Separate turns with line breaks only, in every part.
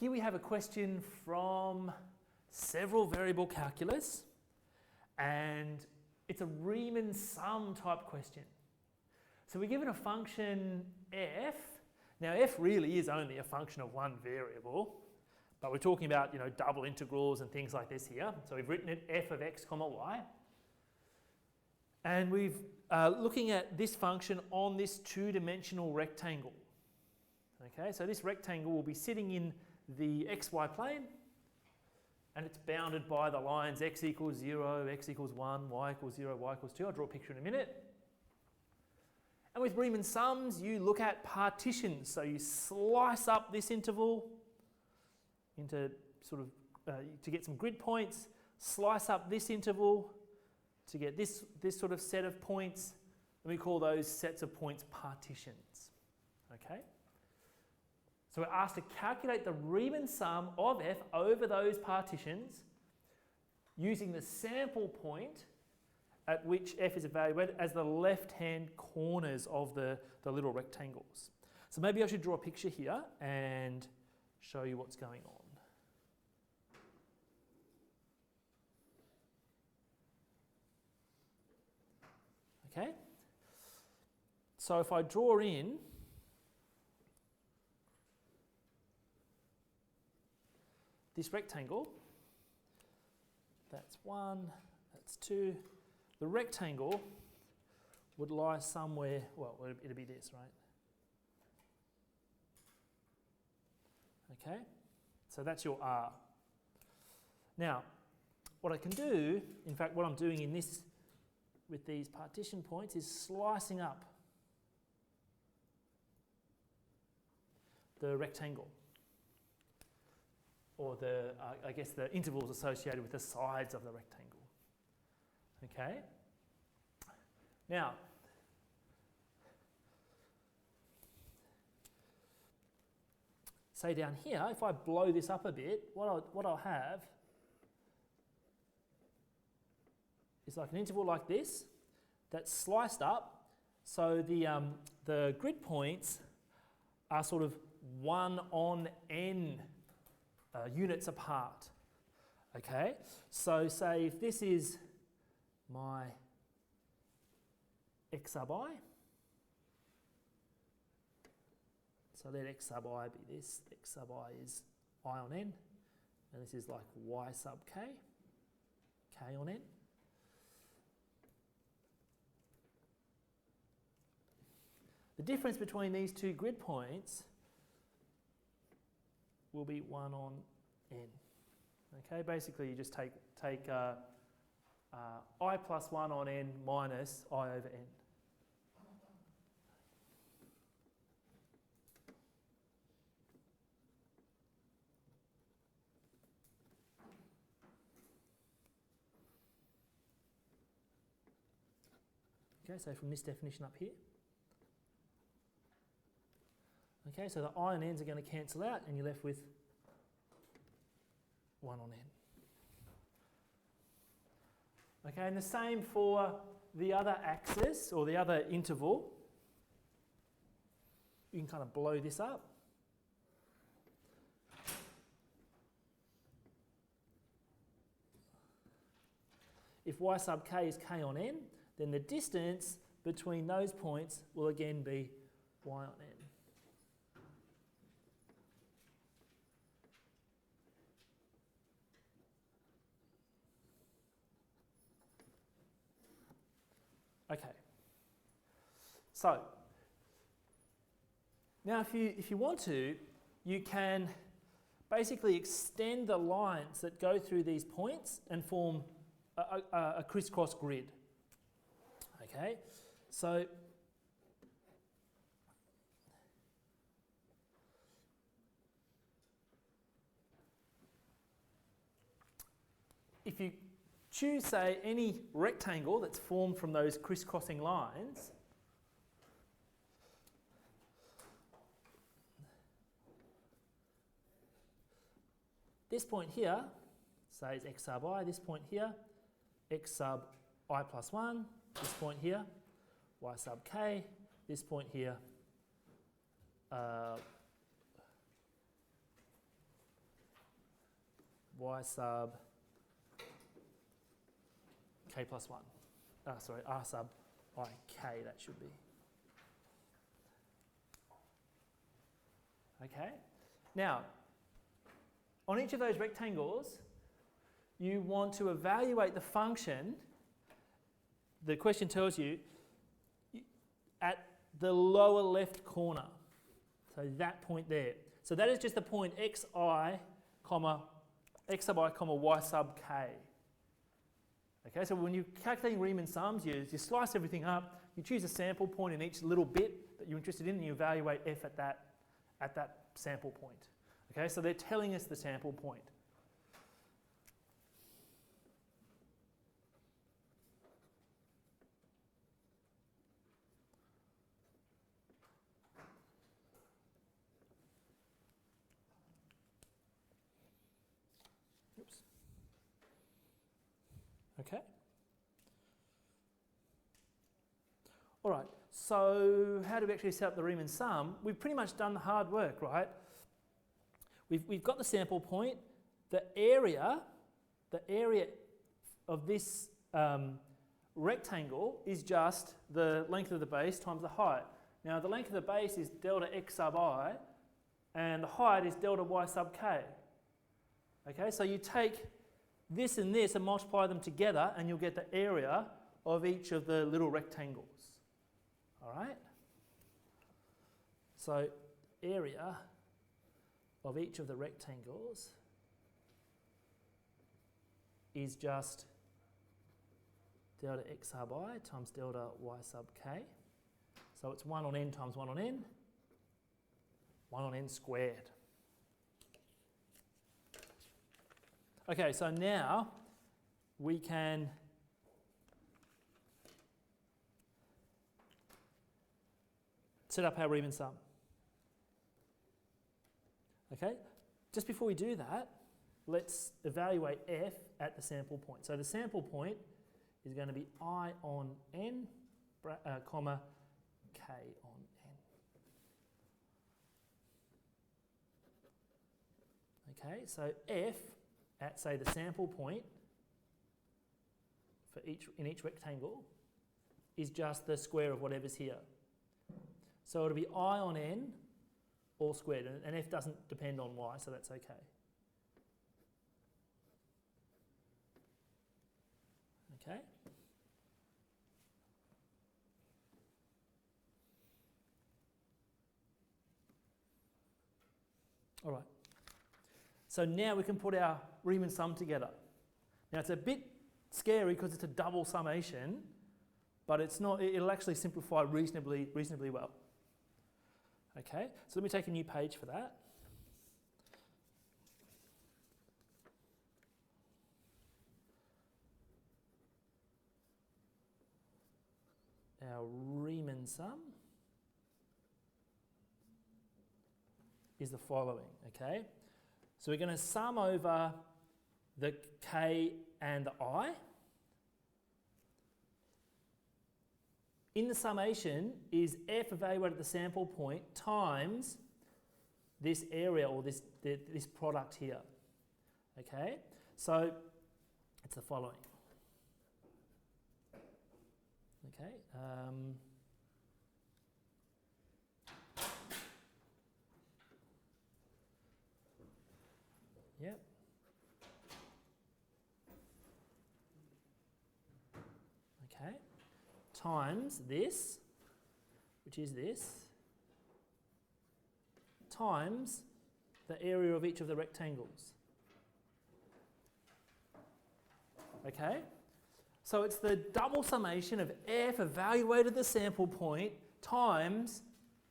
Here we have a question from several variable calculus, and it's a Riemann sum type question. So we're given a function f. Now f really is only a function of one variable, but we're talking about, you know, double integrals and things like this here. So we've written it f of x comma y. And we've looking at this function on this two-dimensional rectangle. Okay, so this rectangle will be sitting in the xy plane, and it's bounded by the lines x equals 0, x equals 1, y equals 0, y equals 2. I'll draw a picture in a minute. And with Riemann sums, you look at partitions. So you slice up this interval into sort of, to get some grid points, slice up this interval to get this sort of set of points, and we call those sets of points partitions. Okay? So we're asked to calculate the Riemann sum of f over those partitions using the sample point at which f is evaluated as the left-hand corners of the little rectangles. So maybe I should draw a picture here and show you what's going on. Okay? So if I draw in this rectangle, that's 1, that's 2. The rectangle would lie somewhere, well, it'd be this, right? Okay, so that's your R. Now, what I can do, in fact, what I'm doing in this with these partition points is slicing up the rectangle, or the, I guess, the intervals associated with the sides of the rectangle. Okay? Now, say down here, if I blow this up a bit, what I'll have is like an interval like this that's sliced up, so the grid points are sort of 1 on n units apart. Okay, so say if this is my x sub I, so let x sub I be this, x sub I is I on n, and this is like y sub k, k on n. The difference between these two grid points will be 1 on n. Okay, basically you just take I plus 1 on n minus I over n. Okay, so from this definition up here. Okay, so the I and n's are going to cancel out and you're left with 1 on n. Okay, and the same for the other axis or the other interval. You can kind of blow this up. If y sub k is k on n, then the distance between those points will again be y on n. Okay, so now if you want to, you can basically extend the lines that go through these points and form a crisscross grid. Okay, so if you choose, say, any rectangle that's formed from those crisscrossing lines, this point here, say, is x sub I, this point here, x sub I plus 1, this point here, y sub k, this point here, y sub k plus 1. Sorry, r sub I k, that should be. Okay. Now, on each of those rectangles, you want to evaluate the function. The question tells you at the lower left corner. So that point there. So that is just the point xi, comma, x sub I, comma, y sub k. Okay, so when you're calculating Riemann sums, you slice everything up, you choose a sample point in each little bit that you're interested in, and you evaluate f at that sample point. Okay, so they're telling us the sample point. Oops. Okay. All right, so how do we actually set up the Riemann sum? We've pretty much done the hard work, right? We've got the sample point. The area of this rectangle is just the length of the base times the height. Now the length of the base is delta x sub I, and the height is delta y sub k. Okay, so you take this and this and multiply them together, and you'll get the area of each of the little rectangles. All right? So area of each of the rectangles is just delta x sub I times delta y sub k. So it's 1 on n times 1 on n, 1 on n squared. Okay, so now we can set up our Riemann sum. Okay, just before we do that, let's evaluate f at the sample point. So the sample point is going to be I on n, comma, k on n. Okay, so f at, say, the sample point for in each rectangle is just the square of whatever's here. So it'll be I on n all squared, and f doesn't depend on y, so that's okay. Okay. All right. So now we can put our Riemann sum together. Now it's a bit scary because it's a double summation, but it's not. It'll actually simplify reasonably well. Okay, so let me take a new page for that. Our Riemann sum is the following, okay? So we're going to sum over the k and the I. In the summation is f evaluated at the sample point times this area, or this product here. Okay, so it's the following. Okay. Yep. Okay. Times this, which is this, times the area of each of the rectangles. Okay? So it's the double summation of f evaluated the sample point times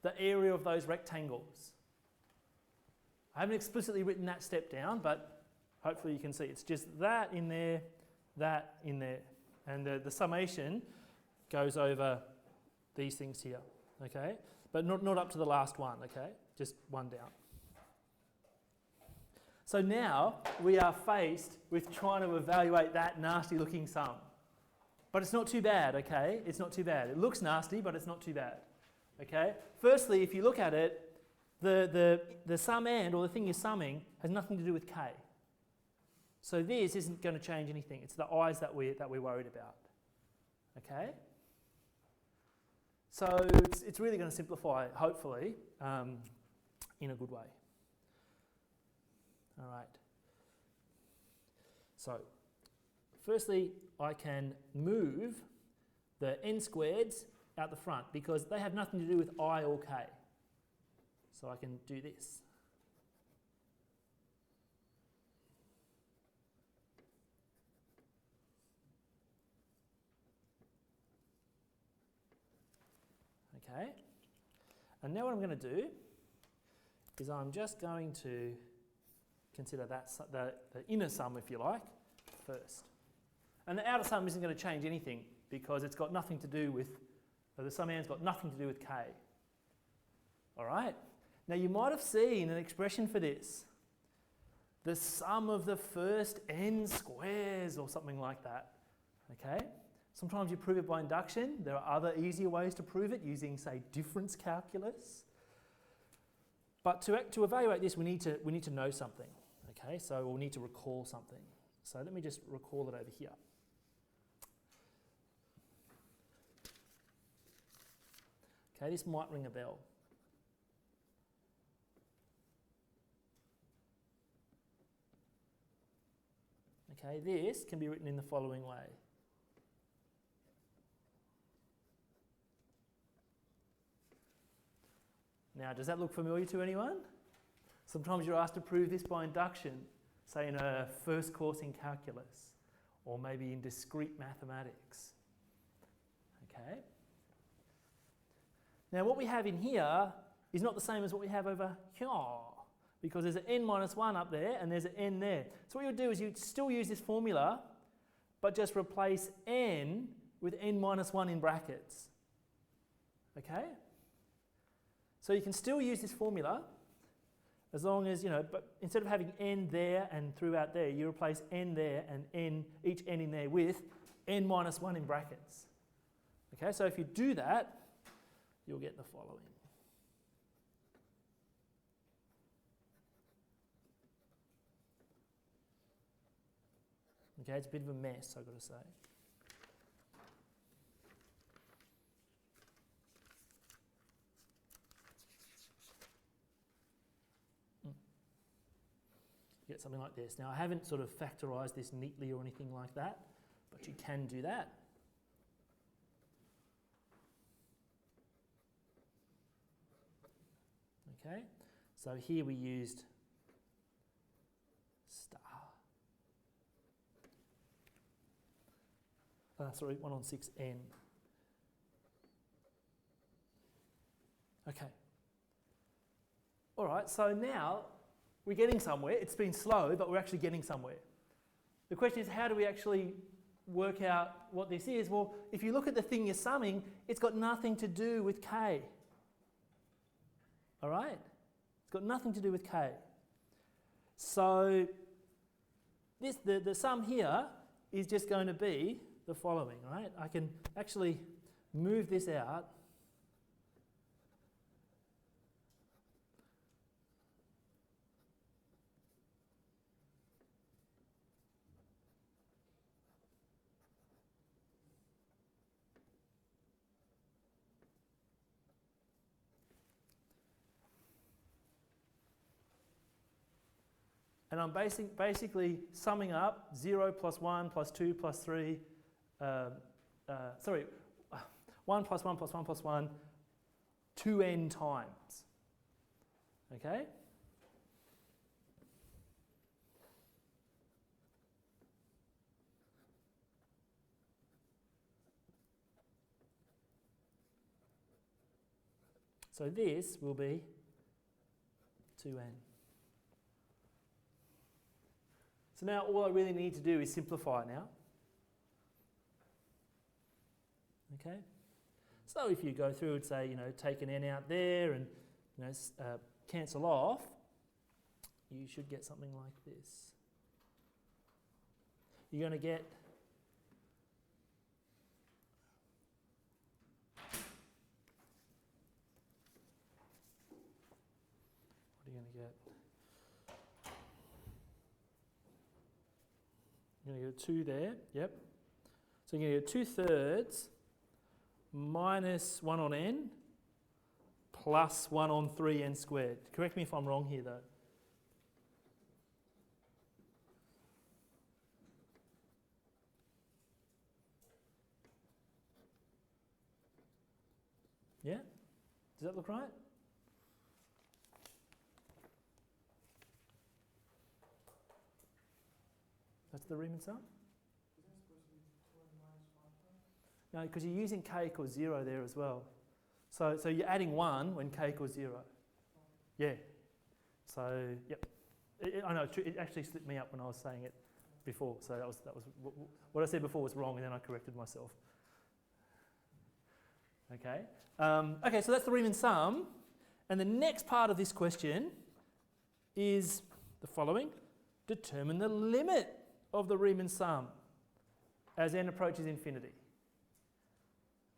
the area of those rectangles. I haven't explicitly written that step down, but hopefully you can see it's just that in there, and the summation goes over these things here, okay? But not up to the last one, okay? Just one down. So now we are faced with trying to evaluate that nasty looking sum. But it's not too bad, okay? It's not too bad. It looks nasty, but it's not too bad, okay? Firstly, if you look at it, the sum and, or the thing you're summing, has nothing to do with k. So this isn't going to change anything. It's the i's that we're worried about. Okay? So it's really going to simplify, hopefully, in a good way. All right. So, firstly, I can move the n squareds out the front because they have nothing to do with I or k. So I can do this. Okay. And now what I'm going to do is I'm just going to consider that the inner sum, if you like, first. And the outer sum isn't going to change anything because it's got nothing to do with, the sum n's got nothing to do with k. All right? Now you might have seen an expression for this. The sum of the first n squares or something like that. Okay? Sometimes you prove it by induction. There are other easier ways to prove it using, say, difference calculus. But to evaluate this, we need to know something. Okay, so we'll need to recall something. So let me just recall it over here. Okay, this might ring a bell. Okay, this can be written in the following way. Now, does that look familiar to anyone? Sometimes you're asked to prove this by induction, say in a first course in calculus, or maybe in discrete mathematics. Okay? Now, what we have in here is not the same as what we have over here, because there's an n minus 1 up there and there's an n there. So what you'll do is you'd still use this formula, but just replace n with n minus 1 in brackets. Okay? So you can still use this formula as long as, but instead of having n there and throughout there, you replace n there and each n in there with n minus 1 in brackets. Okay, so if you do that, you'll get the following. Okay, it's a bit of a mess, I've got to say. You get something like this. Now, I haven't sort of factorised this neatly or anything like that, but you can do that. Okay, so here we used star. 1 on 6n. Okay. All right, so now we're getting somewhere. It's been slow, but we're actually getting somewhere. The question is, how do we actually work out what this is? Well, if you look at the thing you're summing, it's got nothing to do with k. All right? It's got nothing to do with k. So the sum here is just going to be the following, right? I can actually move this out. And I'm basically summing up 0 plus 1 plus 2 plus 3, 1 plus 1 plus 1 plus 1, 2n times. Okay? So this will be 2n. So now all I really need to do is simplify now. Okay? So if you go through and say, take an n out there and, cancel off, you should get something like this. You're going to get what are you going to get? You're going to get a 2 there, yep. So you're going to get 2/3 minus 1 on n plus 1 on 3n squared. Correct me if I'm wrong here though. Yeah? Does that look right? That's the Riemann sum? No, because you're using k equals 0 there as well. So you're adding 1 when k equals 0. Yeah. So, yep. I know, it actually slipped me up when I was saying it before. So that was what I said before was wrong, and then I corrected myself. Okay. Okay, so that's the Riemann sum. And the next part of this question is the following. Determine the limit of the Riemann sum as n approaches infinity.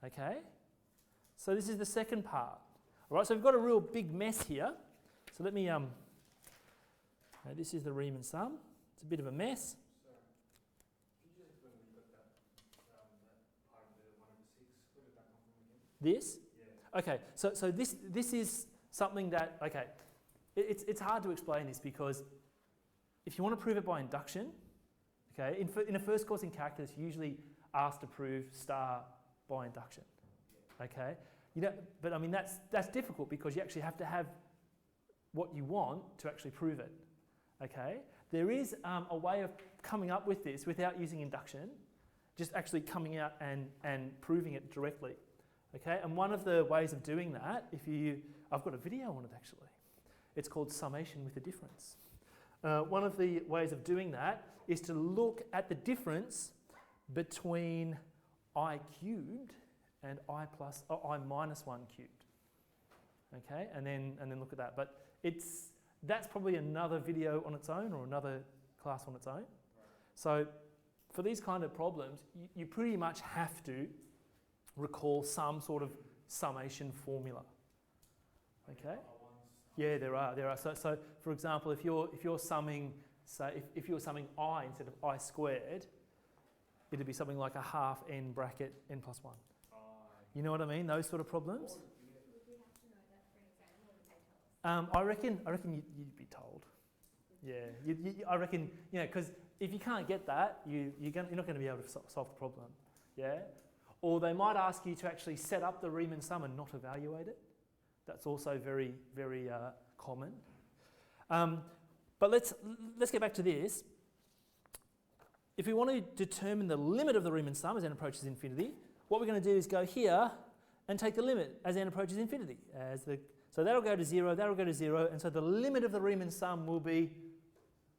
Okay? So this is the second part. All right, so we've got a real big mess here. So let me, this is the Riemann sum. It's a bit of a mess.
Sorry. Could you just explain when you got that part of the 1 over 6, where did that come from again?
This?
Yeah.
Okay, so this is something that, okay, it's hard to explain this because if you want to prove it by induction, okay, in a first course in calculus, you're usually asked to prove star by induction, okay? You know, but I mean, that's difficult because you actually have to have what you want to actually prove it, okay? There is a way of coming up with this without using induction, just actually coming out and proving it directly, okay? And one of the ways of doing that, I've got a video on it actually. It's called summation with a difference. One of the ways of doing that is to look at the difference between I cubed and I minus 1 cubed. Okay, and then look at that. But that's probably another video on its own or another class on its own. Right. So for these kind of problems, you pretty much have to recall some sort of summation formula. Okay. Yeah, there are. So for example, if you're summing, say, if you're summing I instead of I squared, it'd be something like a half n bracket n plus 1. You know what I mean? Those sort of problems.
Would we have to know that for an exam, or would they tell us?
I reckon you'd be told. Yeah, I reckon, you know, because if you can't get that, you're not going to be able to solve the problem. Yeah, or they might ask you to actually set up the Riemann sum and not evaluate it. That's also very, very common. But let's get back to this. If we want to determine the limit of the Riemann sum as n approaches infinity, what we're going to do is go here and take the limit as n approaches infinity. So that'll go to 0, that'll go to 0, and so the limit of the Riemann sum will be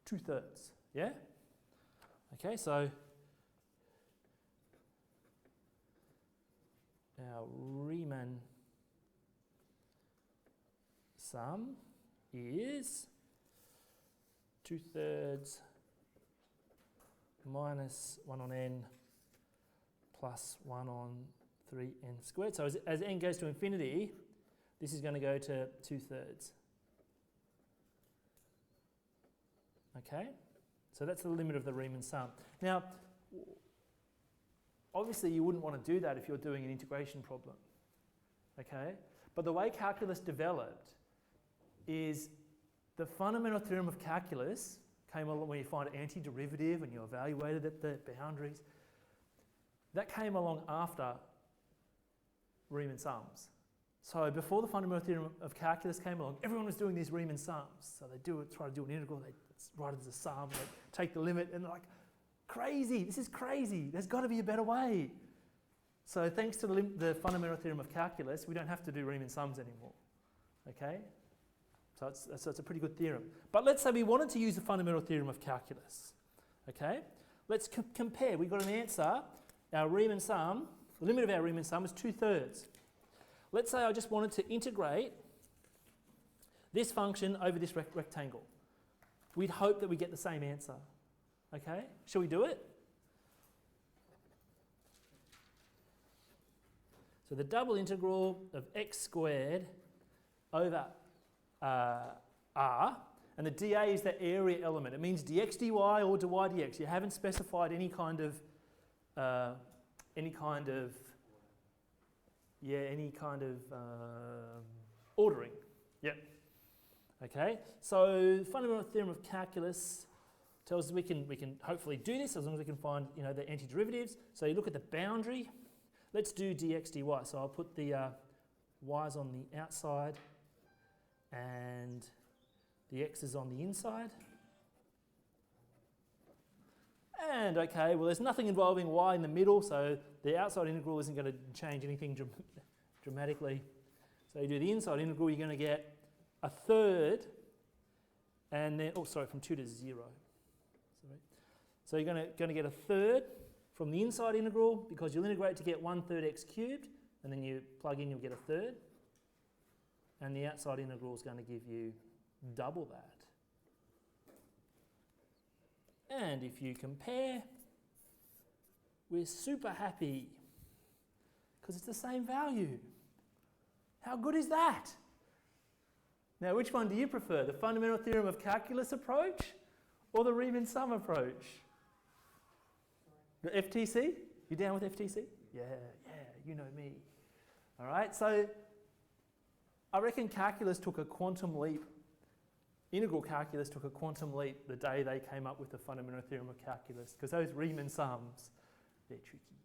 2/3. Yeah? Okay, so our Riemann sum is 2/3 minus 1 on n plus 1 on 3n squared. So as n goes to infinity, this is going to go to 2/3. Okay? So that's the limit of the Riemann sum. Now, obviously you wouldn't want to do that if you're doing an integration problem. Okay? But the way calculus developed is the fundamental theorem of calculus came along when you find an antiderivative and you evaluated at the boundaries. That came along after Riemann sums. So before the fundamental theorem of calculus came along, everyone was doing these Riemann sums. So they try to do an integral, they write it as a sum, they take the limit, and they're like, crazy, this is crazy, there's got to be a better way. So thanks to the fundamental theorem of calculus, we don't have to do Riemann sums anymore. Okay? So it's a pretty good theorem. But let's say we wanted to use the fundamental theorem of calculus. Okay? Let's compare. We've got an answer. Our Riemann sum, the limit of our Riemann sum is 2/3. Let's say I just wanted to integrate this function over this rectangle. We'd hope that we get the same answer. Okay? Shall we do it? So the double integral of x squared over r, And the dA is the area element. It means dx dy or dy dx. You haven't specified any kind of ordering. Yep. Okay. So fundamental theorem of calculus tells us we can hopefully do this as long as we can find the antiderivatives. So you look at the boundary. Let's do dx dy. So I'll put the y's on the outside and the x's on the inside. And okay, well there's nothing involving y in the middle, so the outside integral isn't going to change anything dramatically. So you do the inside integral, you're going to get a third, and then, from 2 to 0. So you're going to get a third from the inside integral, because you'll integrate to get 1/3 x cubed, and then you plug in, you'll get a third. And the outside integral is going to give you double that. And if you compare, we're super happy because it's the same value. How good is that? Now, which one do you prefer? The fundamental theorem of calculus approach or the Riemann sum approach? The FTC? You down with FTC? Yeah, you know me. All right, so I reckon calculus took a quantum leap. Integral calculus took a quantum leap the day they came up with the fundamental theorem of calculus, because those Riemann sums, they're tricky.